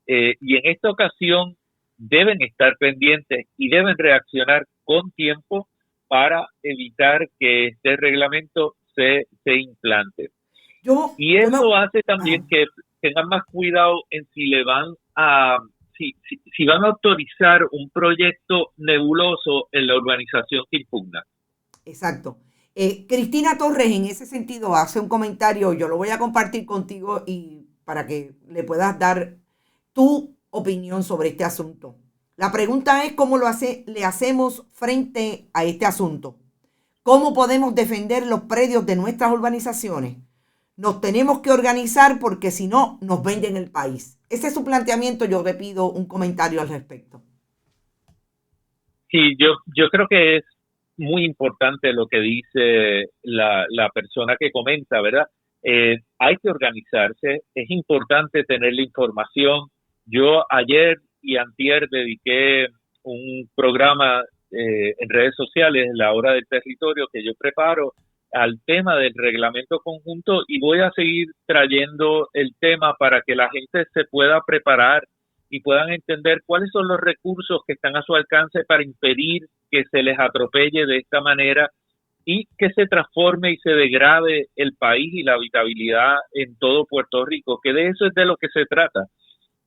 y en esta ocasión deben estar pendientes y deben reaccionar con tiempo para evitar que este reglamento se implante. Y eso hace también que tengan más cuidado en si le van a si van a autorizar un proyecto nebuloso en la urbanización que impugna. Exacto. Cristina Torres en ese sentido hace un comentario, yo lo voy a compartir contigo y para que le puedas dar tu opinión sobre este asunto. La pregunta es cómo le hacemos frente a este asunto. ¿Cómo podemos defender los predios de nuestras urbanizaciones? Nos tenemos que organizar porque si no, nos venden el país. Ese es su planteamiento. Yo le pido un comentario al respecto. Sí, yo creo que es muy importante lo que dice la persona que comenta, ¿verdad? Hay que organizarse, es importante tener la información. Yo ayer y antier dediqué un programa en redes sociales, La Hora del Territorio, que yo preparo al tema del reglamento conjunto y voy a seguir trayendo el tema para que la gente se pueda preparar y puedan entender cuáles son los recursos que están a su alcance para impedir que se les atropelle de esta manera y que se transforme y se degrade el país y la habitabilidad en todo Puerto Rico, que de eso es de lo que se trata.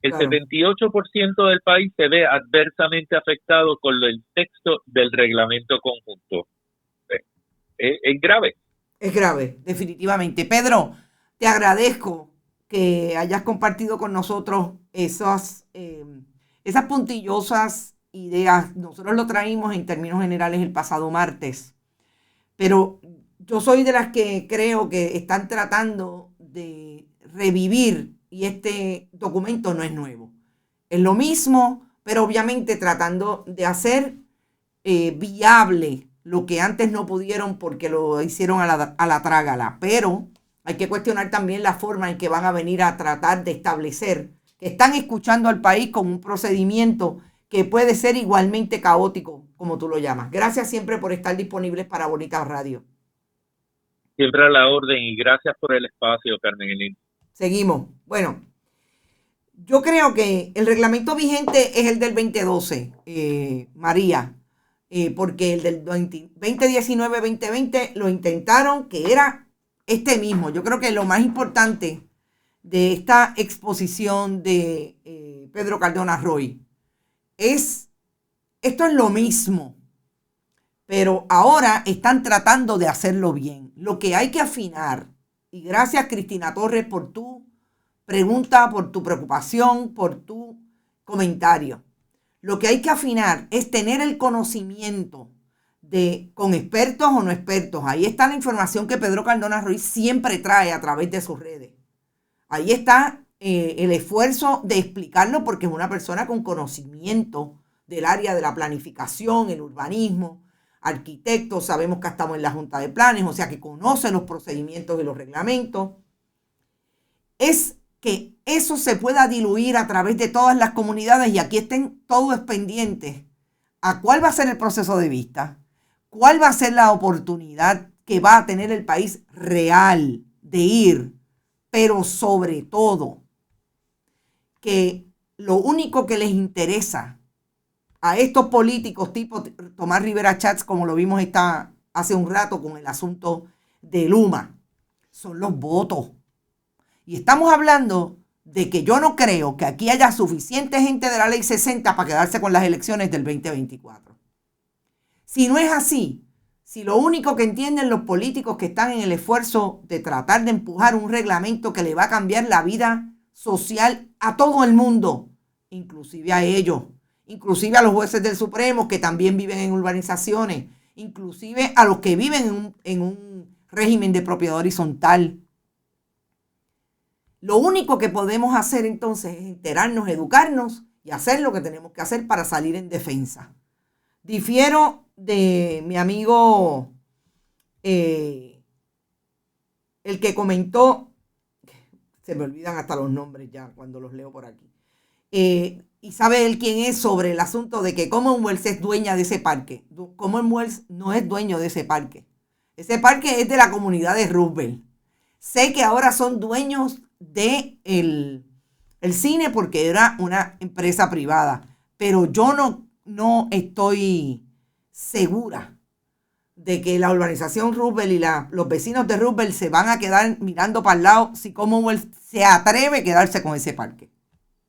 El 78% del país se ve adversamente afectado con el texto del reglamento conjunto. Es grave. Es grave, definitivamente. Pedro, te agradezco que hayas compartido con nosotros esas puntillosas ideas. Nosotros lo traímos en términos generales el pasado martes, pero yo soy de las que creo que están tratando de revivir y este documento no es nuevo. Es lo mismo, pero obviamente tratando de hacer viable lo que antes no pudieron porque lo hicieron a la trágala. Pero hay que cuestionar también la forma en que van a venir a tratar de establecer que están escuchando al país con un procedimiento que puede ser igualmente caótico, como tú lo llamas. Gracias siempre por estar disponibles para Bonitas Radio. Siempre a la orden y gracias por el espacio, Carmen Elín. Seguimos. Bueno, yo creo que el reglamento vigente es el del 2012, María. Porque el del 2019-2020 lo intentaron, que era este mismo. Yo creo que lo más importante de esta exposición de Pedro Cardona Roy esto es lo mismo, pero ahora están tratando de hacerlo bien. Lo que hay que afinar, y gracias Cristina Torres por tu pregunta, por tu preocupación, por tu comentario. Lo que hay que afinar es tener el conocimiento con expertos o no expertos. Ahí está la información que Pedro Cardona Ruiz siempre trae a través de sus redes. Ahí está el esfuerzo de explicarlo porque es una persona con conocimiento del área de la planificación, el urbanismo, arquitectos, sabemos que estamos en la Junta de Planes, o sea que conocen los procedimientos y los reglamentos. Es que eso se pueda diluir a través de todas las comunidades y aquí estén todos pendientes a cuál va a ser el proceso de vista, cuál va a ser la oportunidad que va a tener el país real de ir, pero sobre todo que lo único que les interesa a estos políticos tipo Tomás Rivera Chats, como lo vimos hace un rato con el asunto de Luma, son los votos. Y estamos hablando de que yo no creo que aquí haya suficiente gente de la Ley 60 para quedarse con las elecciones del 2024. Si no es así, si lo único que entienden los políticos que están en el esfuerzo de tratar de empujar un reglamento que le va a cambiar la vida social a todo el mundo, inclusive a ellos, inclusive a los jueces del Supremo que también viven en urbanizaciones, inclusive a los que viven en un régimen de propiedad horizontal. Lo único que podemos hacer entonces es enterarnos, educarnos y hacer lo que tenemos que hacer para salir en defensa. Difiero de mi amigo, el que comentó, se me olvidan hasta los nombres ya cuando los leo por aquí, y sabe él quién es, sobre el asunto de que Commonwealth es dueña de ese parque. Commonwealth no es dueño de ese parque. Ese parque es de la comunidad de Roosevelt. Sé que ahora son dueños de el cine porque era una empresa privada, pero yo no estoy segura de que la urbanización Roosevelt y los vecinos de Roosevelt se van a quedar mirando para el lado si Commonwealth se atreve a quedarse con ese parque.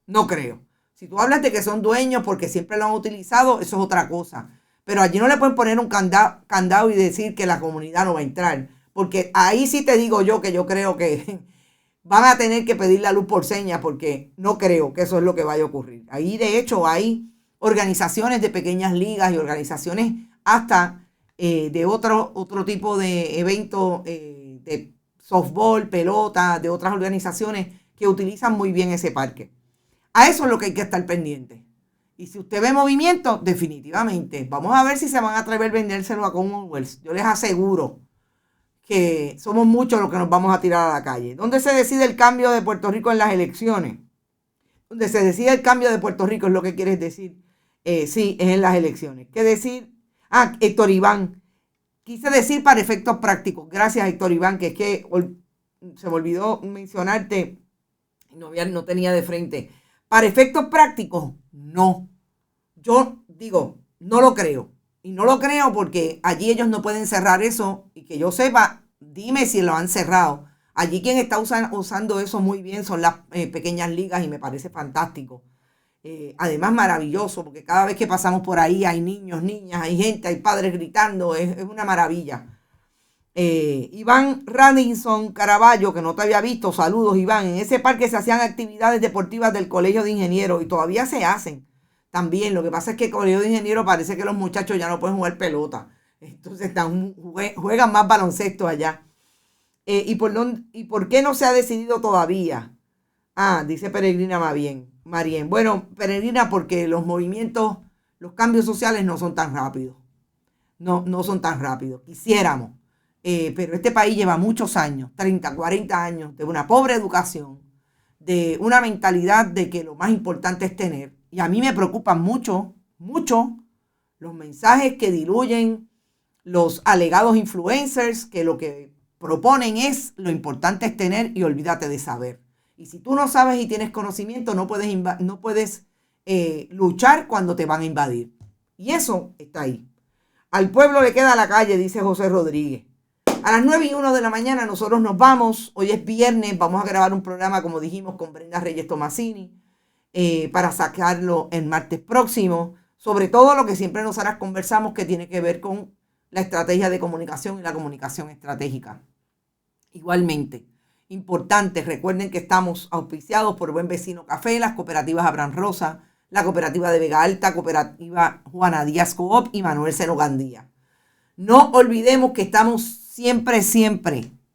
No creo. Si tú hablas de que son dueños porque siempre lo han utilizado, eso es otra cosa. Pero allí no le pueden poner un candado y decir que la comunidad no va a entrar. Porque ahí sí te digo yo que yo creo que van a tener que pedir la luz por señas porque no creo que eso es lo que vaya a ocurrir. Ahí de hecho hay organizaciones de pequeñas ligas y organizaciones hasta de otro tipo de eventos de softball, pelota, de otras organizaciones que utilizan muy bien ese parque. A eso es lo que hay que estar pendiente. Y si usted ve movimiento, definitivamente, vamos a ver si se van a atrever a vendérselo a Commonwealth. Yo les aseguro que somos muchos los que nos vamos a tirar a la calle. ¿Dónde se decide el cambio de Puerto Rico en las elecciones? Donde se decide el cambio de Puerto Rico es lo que quieres decir. Sí, es en las elecciones. ¿Qué decir? Héctor Iván. Quise decir para efectos prácticos. Gracias, Héctor Iván, que es que se me olvidó mencionarte. No tenía de frente. Para efectos prácticos, no. Yo digo, no lo creo. Y no lo creo porque allí ellos no pueden cerrar eso. Y que yo sepa, dime si lo han cerrado. Allí quien está usando eso muy bien son las pequeñas ligas y me parece fantástico. Además maravilloso porque cada vez que pasamos por ahí hay niños, niñas, hay gente, hay padres gritando. Es una maravilla. Iván Radinson Caraballo, que no te había visto, saludos Iván. En ese parque se hacían actividades deportivas del Colegio de Ingenieros y todavía se hacen también. Lo que pasa es que el Colegio de Ingenieros parece que los muchachos ya no pueden jugar pelota, entonces juegan más baloncesto allá. ¿Y por qué no se ha decidido todavía? Dice Peregrina Marien. Bueno, Peregrina, porque los movimientos, los cambios sociales no son tan rápidos. No son tan rápidos. Quisiéramos. Pero este país lleva muchos años, 30, 40 años, de una pobre educación, de una mentalidad de que lo más importante es tener. Y a mí me preocupan mucho los mensajes que diluyen los alegados influencers, que lo que proponen es lo importante es tener y olvídate de saber. Y si tú no sabes y tienes conocimiento, no puedes luchar cuando te van a invadir. Y eso está ahí. Al pueblo le queda la calle, dice José Rodríguez. A las 9:01 de la mañana nosotros nos vamos. Hoy es viernes. Vamos a grabar un programa, como dijimos, con Brenda Reyes Tomasini para sacarlo el martes próximo. Sobre todo lo que siempre nosotras conversamos que tiene que ver con la estrategia de comunicación y la comunicación estratégica. Igualmente, importante, recuerden que estamos auspiciados por Buen Vecino Café, las cooperativas Abraham Rosa, la cooperativa de Vega Alta, cooperativa Juana Díaz Coop y Manuel Seno Gandía. No olvidemos que estamos siempre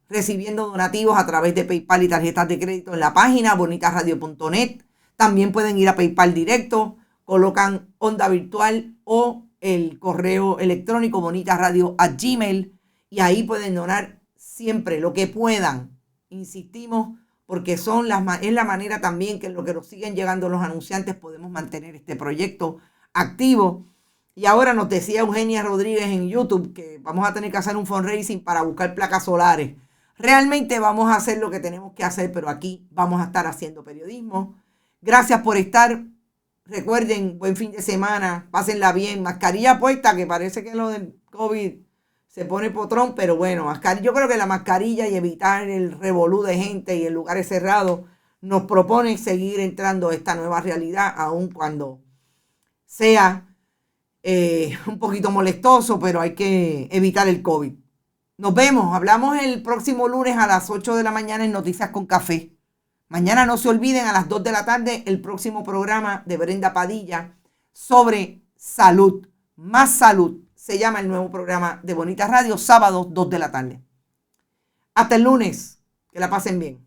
recibiendo donativos a través de PayPal y tarjetas de crédito en la página bonitasradio.net. También pueden ir a PayPal directo colocan Onda Virtual o el correo electrónico bonitasradio@gmail.com y ahí pueden donar siempre lo que puedan. Insistimos porque es la manera también que en lo que nos siguen llegando los anunciantes podemos mantener este proyecto activo. Y ahora nos decía Eugenia Rodríguez en YouTube que vamos a tener que hacer un fundraising para buscar placas solares. Realmente vamos a hacer lo que tenemos que hacer, pero aquí vamos a estar haciendo periodismo. Gracias por estar. Recuerden, buen fin de semana, pásenla bien. Mascarilla puesta, que parece que lo del COVID se pone potrón, pero bueno, yo creo que la mascarilla y evitar el revolú de gente y en lugares cerrados nos propone seguir entrando a esta nueva realidad, aun cuando sea un poquito molestoso, pero hay que evitar el COVID. Nos vemos, hablamos el próximo lunes a las 8 de la mañana en Noticias con Café. Mañana no se olviden a las 2 de la tarde el próximo programa de Brenda Padilla sobre salud, más salud. Se llama el nuevo programa de Bonitas Radio, sábado 2 de la tarde. Hasta el lunes, que la pasen bien.